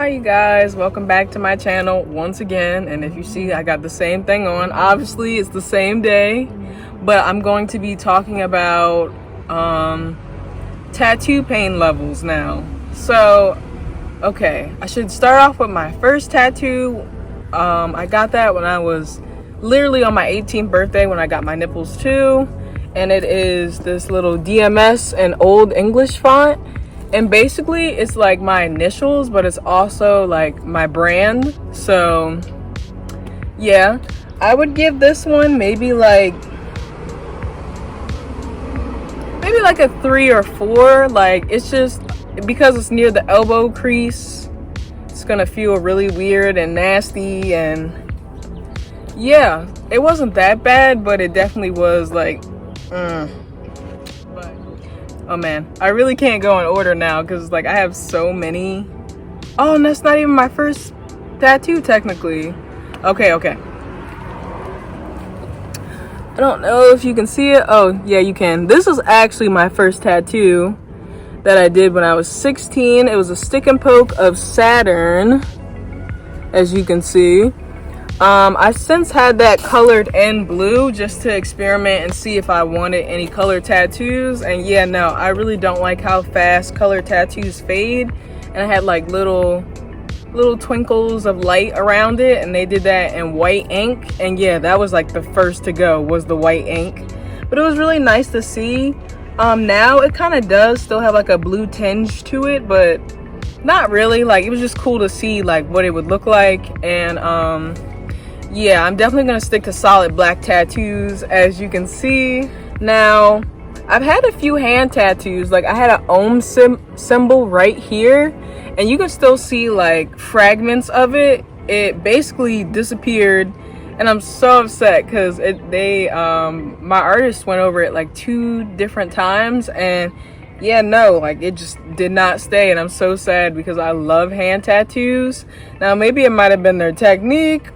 Hi you guys, welcome back to my channel once again. And if you see, I got the same thing on. Obviously it's the same day, but I'm going to be talking about tattoo pain levels now. So okay, I should start off with my first tattoo. I got that when I was literally on my 18th birthday, when I got my nipples too, and it is this little DMS and Old English font. And basically it's like my initials, but it's also like my brand. So yeah, I would give this one maybe like a 3 or 4. Like, it's just because it's near the elbow crease, it's gonna feel really weird and nasty. And yeah, it wasn't that bad, but it definitely was like oh man, I really can't go in order now because like I have so many. Oh, and that's not even my first tattoo technically. Okay. I don't know if you can see it. Oh yeah, you can. This was actually my first tattoo that I did when I was 16. It was a stick and poke of Saturn, as you can see. I since had that colored in blue just to experiment and see if I wanted any color tattoos. And yeah, no, I really don't like how fast color tattoos fade. And I had like little twinkles of light around it, and they did that in white ink. And yeah, that was like the first to go, was the white ink. But it was really nice to see. Now it kind of does still have like a blue tinge to it, but not really. Like, it was just cool to see like what it would look like. And yeah, I'm definitely gonna stick to solid black tattoos, as you can see. Now, I've had a few hand tattoos. Like, I had an Ohm symbol right here, and you can still see like fragments of it. It basically disappeared, and I'm so upset because my artist went over it like 2 different times, and yeah, no, like it just did not stay. And I'm so sad because I love hand tattoos. Now, maybe it might have been their technique,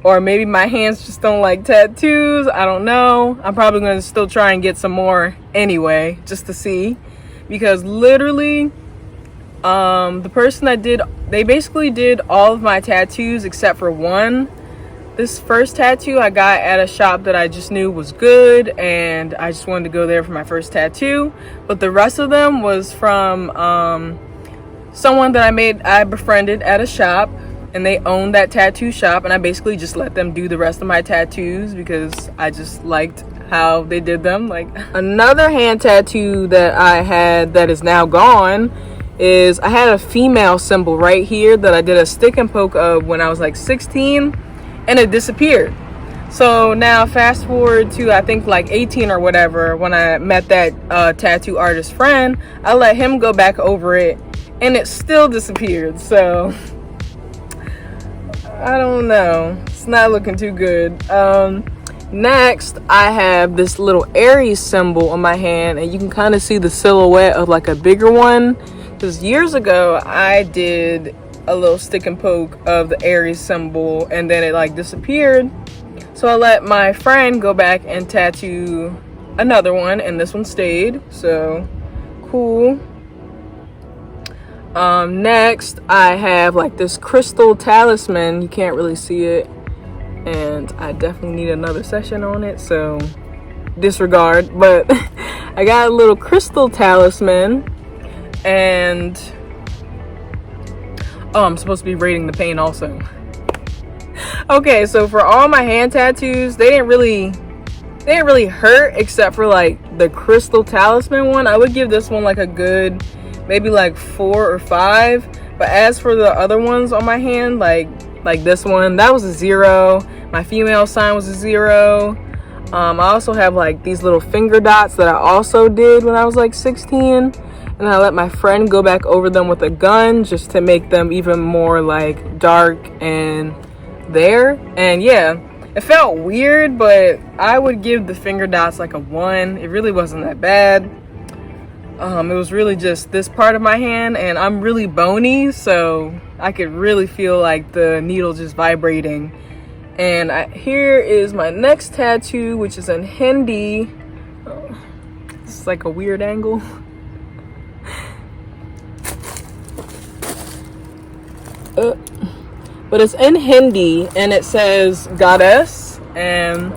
or maybe my hands just don't like tattoos. I don't know. I'm probably going to still try and get some more anyway, just to see. Because literally, the person that they basically did all of my tattoos except for one. This first tattoo I got at a shop that I just knew was good, and I just wanted to go there for my first tattoo. But the rest of them was from someone that I befriended at a shop. And they owned that tattoo shop, and I basically just let them do the rest of my tattoos because I just liked how they did them. Like, another hand tattoo that I had that is now gone is, I had a female symbol right here that I did a stick and poke of when I was like 16, and it disappeared. So now fast forward to, I think like 18 or whatever, when I met that tattoo artist friend, I let him go back over it, and it still disappeared. So I don't know, it's not looking too good. Next, I have this little Aries symbol on my hand, and you can kind of see the silhouette of like a bigger one, because years ago I did a little stick and poke of the Aries symbol, and then it like disappeared. So I let my friend go back and tattoo another one, and this one stayed. So cool. Next, I have like this crystal talisman. You can't really see it, and I definitely need another session on it, so disregard. But I got a little crystal talisman, and oh, I'm supposed to be rating the pain also. Okay, so for all my hand tattoos, they didn't really hurt, except for like the crystal talisman one. I would give this one like a good maybe like 4 or 5. But as for the other ones on my hand, like this one, that was a 0. My female sign was a 0. I also have like these little finger dots that I also did when I was like 16, and I let my friend go back over them with a gun just to make them even more like dark and there. And yeah, it felt weird, but I would give the finger dots like a 1. It really wasn't that bad. It was really just this part of my hand, and I'm really bony, so I could really feel like the needle just vibrating. And here is my next tattoo, which is in Hindi. Oh, it's like a weird angle. but it's in Hindi and it says goddess, and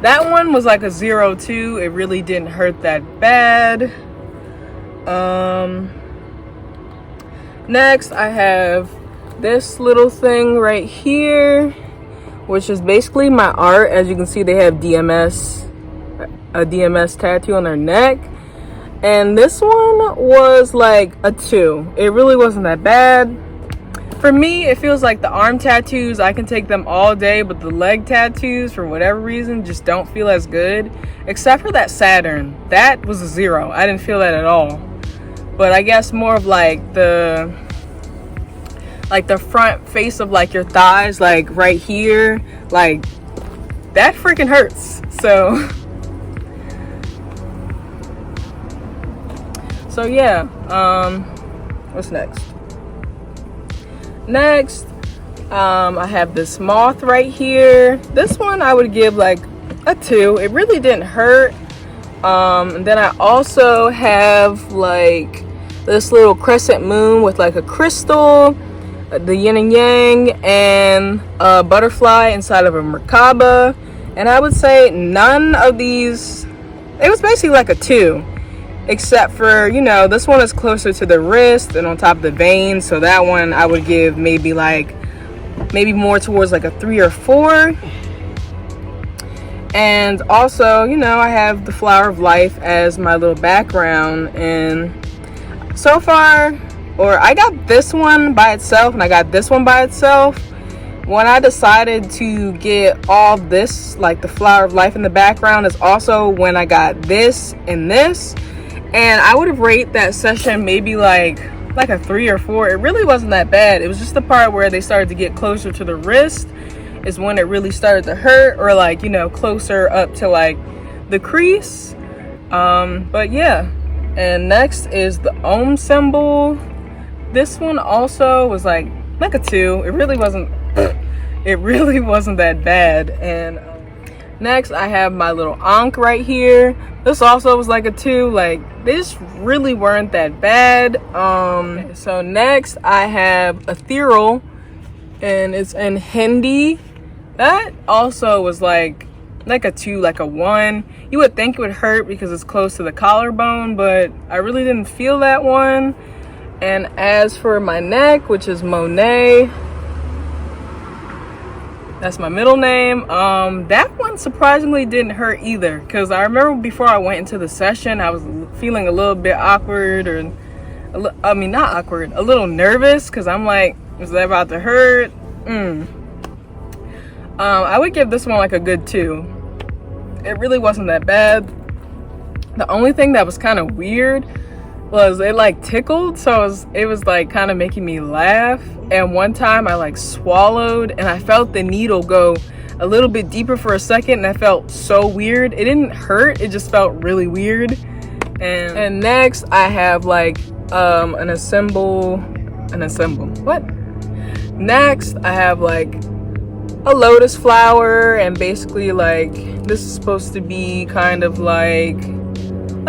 that one was like a 0 too. It really didn't hurt that bad. Next I have this little thing right here, which is basically my art. As you can see, they have a DMS tattoo on their neck, and this one was like a 2. It really wasn't that bad. For me, it feels like the arm tattoos, I can take them all day, but the leg tattoos, for whatever reason, just don't feel as good. Except for that Saturn. That was a 0. I didn't feel that at all. But I guess more of like the front face of like your thighs, like right here, like that freaking hurts. So yeah, what's next? Next, I have this moth right here. This one I would give like a 2. It really didn't hurt. And then I also have like this little crescent moon with like a crystal, the yin and yang, and a butterfly inside of a Merkaba. And I would say none of these, it was basically like a 2. Except for, you know, this one is closer to the wrist and on top of the vein. So that one I would give maybe more towards like a 3 or 4. And also, you know, I have the flower of life as my little background. And so far, I got this one by itself and I got this one by itself. When I decided to get all this, like the flower of life in the background, is also when I got this and this. And I would have rated that session maybe like a 3 or 4. It really wasn't that bad. It was just the part where they started to get closer to the wrist is when it really started to hurt, or like, you know, closer up to like the crease. But yeah. And next is the Om symbol. This one also was like a 2. It really wasn't that bad. And next I have my little Ankh right here. This also was like a 2. Like, this really weren't that bad. So next I have ethereal, and it's in Hindi. That also was like a 2, like a 1. You would think it would hurt because it's close to the collarbone, but I really didn't feel that one. And as for my neck, which is Monet, that's my middle name. That one surprisingly didn't hurt either, because I remember before I went into the session, I was feeling a little bit awkward, or not awkward, a little nervous, because I'm like, is that about to hurt? I would give this one like a good 2. It really wasn't that bad. The only thing that was kind of weird was it like tickled, so it was like kind of making me laugh. And one time I like swallowed and I felt the needle go a little bit deeper for a second, and I felt so weird. It didn't hurt, it just felt really weird. And next I have like an assemble. What? Next I have like a lotus flower, and basically like this is supposed to be kind of like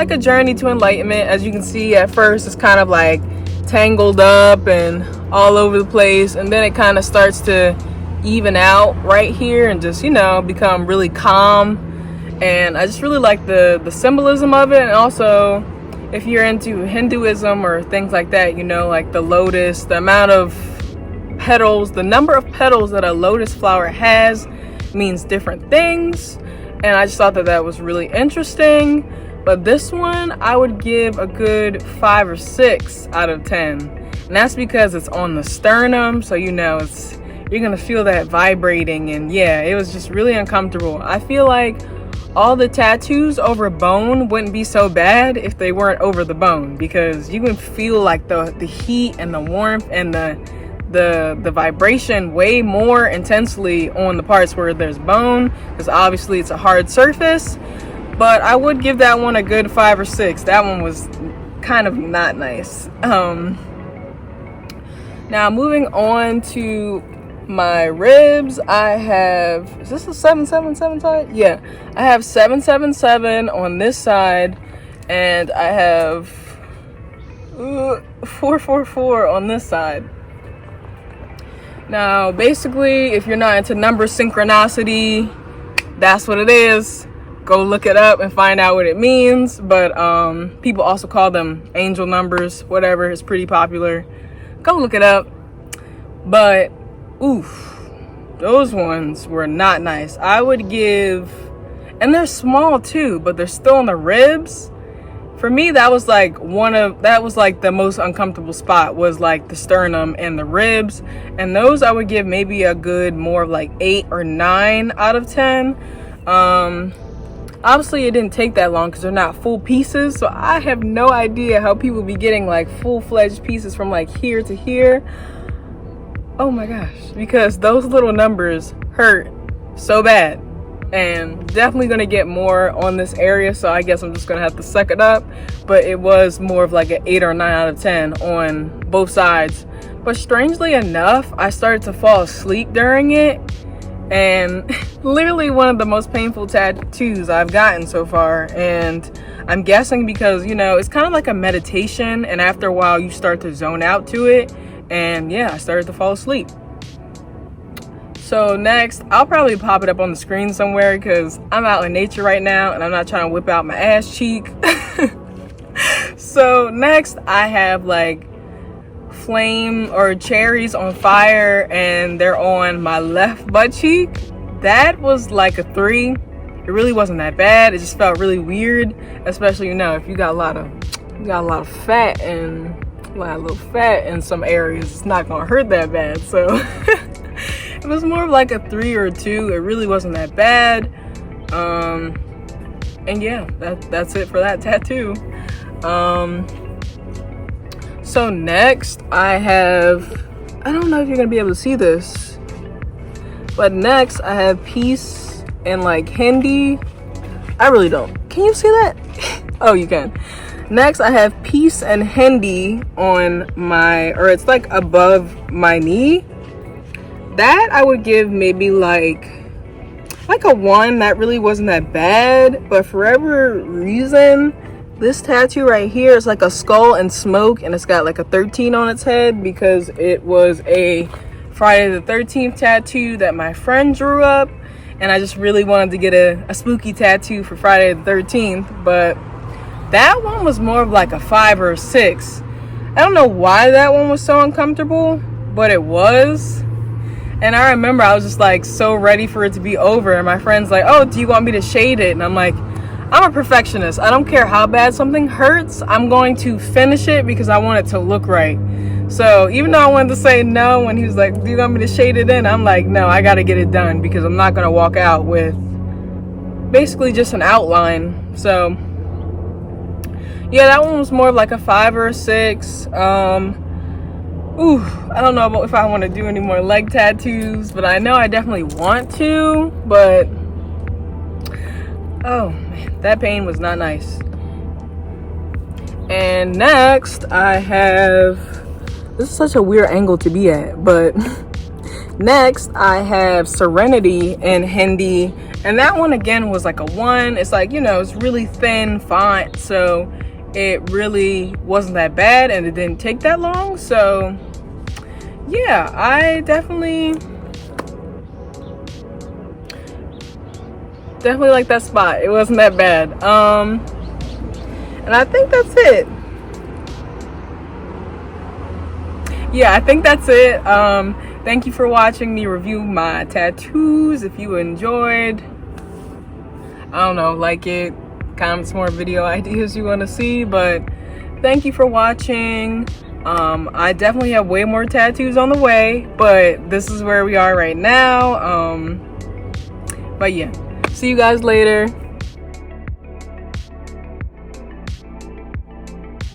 a journey to enlightenment. As you can see, at first it's kind of like tangled up and all over the place, and then it kind of starts to even out right here and just, you know, become really calm. And I just really like the symbolism of it. And also, if you're into Hinduism or things like that, you know, like the lotus, the amount of petals, the number of petals that a lotus flower has means different things. And I just thought that was really interesting. But this one I would give a good 5 or 6 out of 10. And that's because it's on the sternum, so you know you're gonna feel that vibrating. And yeah, it was just really uncomfortable. I feel like all the tattoos over bone wouldn't be so bad if they weren't over the bone, because you can feel like the heat and the warmth and the vibration way more intensely on the parts where there's bone, because obviously it's a hard surface. But I would give that one a good 5 or 6. That one was kind of not nice. Now moving on to my ribs, I have, is this a 777 side? Yeah, I have 777 on this side, and I have 444 on this side. Now, basically, if you're not into number synchronicity, that's what it is. Go look it up and find out what it means. But people also call them angel numbers, whatever. It's pretty popular. Go look it up. But, oof, those ones were not nice. I would give, and they're small too, but they're still in the ribs. For me, that was like the most uncomfortable spot, was like the sternum and the ribs. And those I would give maybe a good more of like 8 or 9 out of 10. Obviously it didn't take that long because they're not full pieces. So I have no idea how people be getting like full-fledged pieces from like here to here. Oh my gosh, because those little numbers hurt so bad. And definitely gonna get more on this area, so I guess I'm just gonna have to suck it up. But it was more of like an 8 or 9 out of 10 on both sides. But strangely enough, I started to fall asleep during it, and literally one of the most painful tattoos I've gotten so far. And I'm guessing because, you know, it's kind of like a meditation, and after a while you start to zone out to it. And yeah, I started to fall asleep. So next, I'll probably pop it up on the screen somewhere because I'm out in nature right now and I'm not trying to whip out my ass cheek. So next, I have like flame or cherries on fire, and they're on my left butt cheek. That was like a 3. It really wasn't that bad. It just felt really weird, especially, you know, if you got a lot of fat and a little fat in some areas, it's not gonna hurt that bad. So it was more of like a 3 or a 2. It really wasn't that bad. And yeah, that's it for that tattoo. So next I don't know if you're gonna be able to see this, but next I have peace and like Hindi. I really don't. Can you see that? Oh, you can. Next I have peace and Hindi on my, or it's like above my knee. That I would give maybe like a 1. That really wasn't that bad. But for whatever reason, this tattoo right here is like a skull and smoke, and it's got like a 13 on its head because it was a Friday the 13th tattoo that my friend drew up, and I just really wanted to get a spooky tattoo for Friday the 13th. But that one was more of like a 5 or a 6. I don't know why that one was so uncomfortable, but it was. And I remember I was just like so ready for it to be over, and my friend's like, oh, do you want me to shade it? And I'm like, I'm a perfectionist. I don't care how bad something hurts. I'm going to finish it because I want it to look right. So even though I wanted to say no when he was like, do you want me to shade it in? I'm like, no, I got to get it done because I'm not going to walk out with basically just an outline. So yeah, that one was more of like a 5 or a 6. I don't know if I want to do any more leg tattoos, but I know I definitely want to. But oh man, that pain was not nice. And next I have, this is such a weird angle to be at, but next I have Serenity and Hindi, and that one again was like a 1. It's like, you know, it's really thin font, so it really wasn't that bad, and it didn't take that long. So yeah, I definitely like that spot. It wasn't that bad. And I think that's it. Yeah, I think that's it. Thank you for watching me review my tattoos. If you enjoyed, I don't know, like it, comment some more video ideas you want to see. But thank you for watching. I definitely have way more tattoos on the way, but this is where we are right now. But yeah, see you guys later.